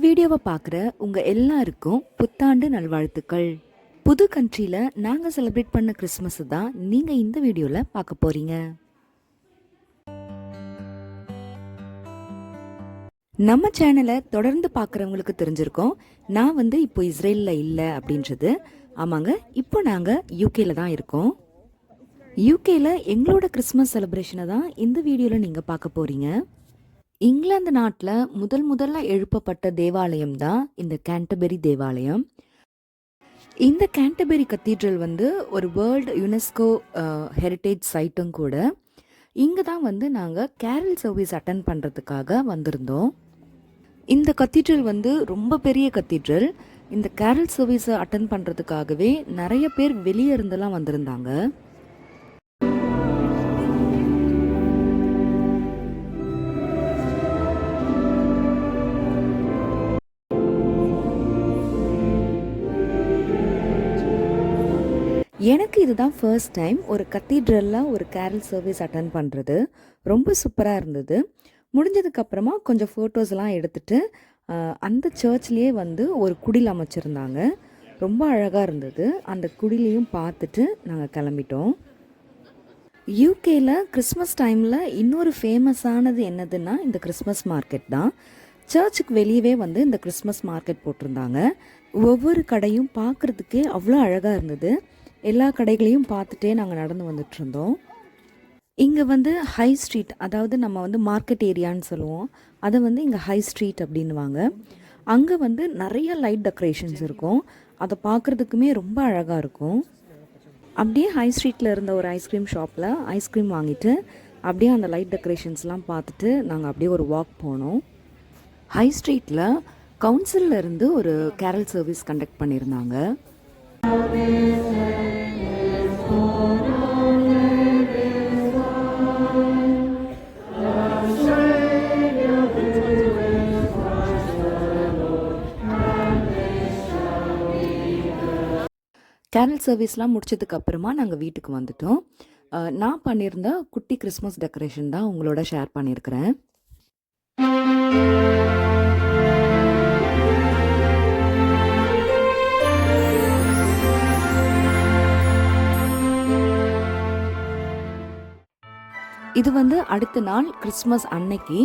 வீடியோவை பார்க்குற உங்கள் எல்லாருக்கும் புத்தாண்டு நல்வாழ்த்துக்கள். புது கண்ட்ரியில் நாங்கள் செலிப்ரேட் பண்ண கிறிஸ்மஸ் தான் நீங்கள் இந்த வீடியோவில் பார்க்க போகிறீங்க. நம்ம சேனலை தொடர்ந்து பார்க்குறவங்களுக்கு தெரிஞ்சிருக்கோம், நான் இப்போ இஸ்ரேலில் இல்லை அப்படின்றது. ஆமாங்க, இப்போ நாங்கள் யூகேல தான் இருக்கோம். யூகேல எங்களோட கிறிஸ்மஸ் செலிப்ரேஷனை தான் இந்த வீடியோவில் நீங்கள் பார்க்க போகிறீங்க. இங்கிலாந்து நாட்டில் முதல்ல எழுப்பப்பட்ட தேவாலயம் தான் இந்த கேண்டபெரி தேவாலயம். இந்த கேண்டபெரி கத்தீட்ரல் ஒரு வேர்ல்டு யுனெஸ்கோ ஹெரிட்டேஜ் சைட்டும் கூட. இங்கே தான் நாங்கள் கேரல் சர்வீஸ் அட்டன் பண்ணுறதுக்காக வந்திருந்தோம். இந்த கத்தீட்ரல் ரொம்ப பெரிய கத்தீட்ரல். இந்த கேரல் சர்வீஸை அட்டன் பண்ணுறதுக்காகவே நிறைய பேர் வெளியே இருந்தெல்லாம் வந்திருந்தாங்க. எனக்கு இதுதான் ஃபர்ஸ்ட் டைம் ஒரு கத்தீட்ரலில் ஒரு கேரல் சர்வீஸ் அட்டன் பண்ணுறது. ரொம்ப சூப்பராக இருந்தது. முடிஞ்சதுக்கப்புறமா கொஞ்சம் ஃபோட்டோஸ்லாம் எடுத்துகிட்டு அந்த சர்ச்லேயே ஒரு குடில் அமைச்சிருந்தாங்க. ரொம்ப அழகாக இருந்தது. அந்த குடிலையும் பார்த்துட்டு நாங்கள் கிளம்பிட்டோம். யூகேயில் கிறிஸ்மஸ் டைமில் இன்னொரு ஃபேமஸானது என்னதுன்னா இந்த கிறிஸ்மஸ் மார்க்கெட் தான். சர்ச்சுக்கு வெளியவே இந்த கிறிஸ்மஸ் மார்க்கெட் போட்டிருந்தாங்க. ஒவ்வொரு கடையும் பார்க்குறதுக்கே அவ்வளோ அழகாக இருந்தது. எல்லா கடைகளையும் பார்த்துட்டே நாங்கள் நடந்து வந்துட்டு இருந்தோம். இங்கே ஹை ஸ்ட்ரீட், அதாவது நம்ம மார்க்கெட் ஏரியான்னு சொல்லுவோம், அதை இங்கே ஹை ஸ்ட்ரீட் அப்படின்வாங்க. அங்கே நிறைய லைட் டெக்கரேஷன்ஸ் இருக்கும். அதை பார்க்குறதுக்குமே ரொம்ப அழகாக இருக்கும். அப்படியே ஹை ஸ்ட்ரீட்டில் இருந்த ஒரு ஐஸ்கிரீம் ஷாப்பில் ஐஸ்கிரீம் வாங்கிட்டு அப்படியே அந்த லைட் டெக்கரேஷன்ஸ்லாம் பார்த்துட்டு நாங்கள் அப்படியே ஒரு வாக் போனோம். ஹை ஸ்ட்ரீட்டில் கவுன்சிலில் இருந்து ஒரு கேரல் சர்வீஸ் கண்டக்ட் பண்ணியிருந்தாங்க. கேரல் சர்வீஸ்லாம் முடிச்சதுக்கப்புறமா நாங்கள் வீட்டுக்கு வந்துட்டோம். நான் பண்ணியிருந்த குட்டி கிறிஸ்மஸ் டெக்கரேஷன் தான் உங்களோட ஷேர் பண்ணியிருக்கிறேன். இது அடுத்த நாள் கிறிஸ்மஸ் அன்னைக்கு.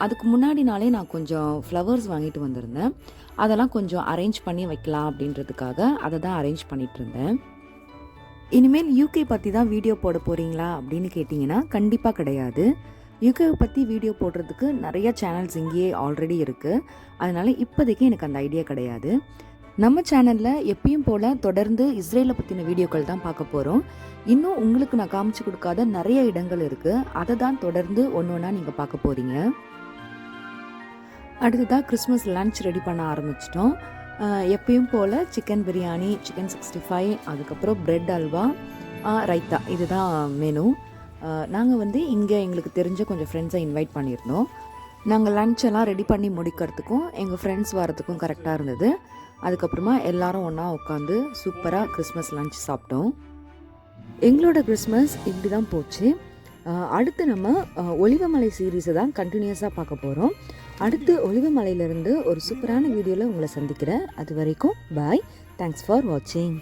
அதுக்கு முன்னாடி நாளே நான் கொஞ்சம் ஃப்ளவர்ஸ் வாங்கிட்டு வந்திருந்தேன். அதெல்லாம் கொஞ்சம் அரேஞ்ச் பண்ணி வைக்கலாம் அப்படின்றதுக்காக அதை தான் அரேஞ்ச் பண்ணிகிட்டு இருந்தேன். இனிமேல் யூகே பற்றி தான் வீடியோ போட போகிறீங்களா அப்படின்னு கேட்டிங்கன்னா கண்டிப்பாக கிடையாது. யூகேவை பற்றி வீடியோ போடுறதுக்கு நிறைய சேனல்ஸ் இங்கேயே ஆல்ரெடி இருக்குது. அதனால் இப்போதைக்கு எனக்கு அந்த ஐடியா கிடையாது. நம்ம சேனலில் எப்பயும் போல் தொடர்ந்து இஸ்ரேலை பற்றின வீடியோக்கள் தான் பார்க்க போகிறோம். இன்னும் உங்களுக்கு நான் காமிச்சு கொடுக்காத நிறைய இடங்கள் இருக்குது. அதை தான் தொடர்ந்து ஒன்று ஒன்றா நீங்கள் பார்க்க போகிறீங்க. அடுத்ததாக கிறிஸ்மஸ் லன்ச் ரெடி பண்ண ஆரம்பிச்சிட்டோம். எப்பயும் போல் சிக்கன் பிரியாணி, சிக்கன் 65, அதுக்கப்புறம் பிரெட் அல்வா, ரைத்தா, இதுதான் மெனு. நாங்கள் இங்கே எங்களுக்கு தெரிஞ்ச கொஞ்சம் ஃப்ரெண்ட்ஸை இன்வைட் பண்ணியிருந்தோம். நாங்கள் லன்ச்செல்லாம் ரெடி பண்ணி முடிக்கிறதுக்கும் எங்கள் ஃப்ரெண்ட்ஸ் வரத்துக்கும் கரெக்டாக இருந்தது. அதுக்கப்புறமா எல்லாரும் ஒன்றா உட்காந்து சூப்பராக கிறிஸ்மஸ் லன்ச் சாப்பிட்டோம். எங்களோட கிறிஸ்மஸ் இப்படி தான் போச்சு. அடுத்து நம்ம ஒலிவமலை சீரீஸை தான் கண்டினியூஸாக பார்க்க போகிறோம். அடுத்து ஒலிவமலையிலேருந்து ஒரு சூப்பரான வீடியோவில் உங்களை சந்திக்கிறேன். அது வரைக்கும் பாய். தேங்க்ஸ் ஃபார் வாட்சிங்.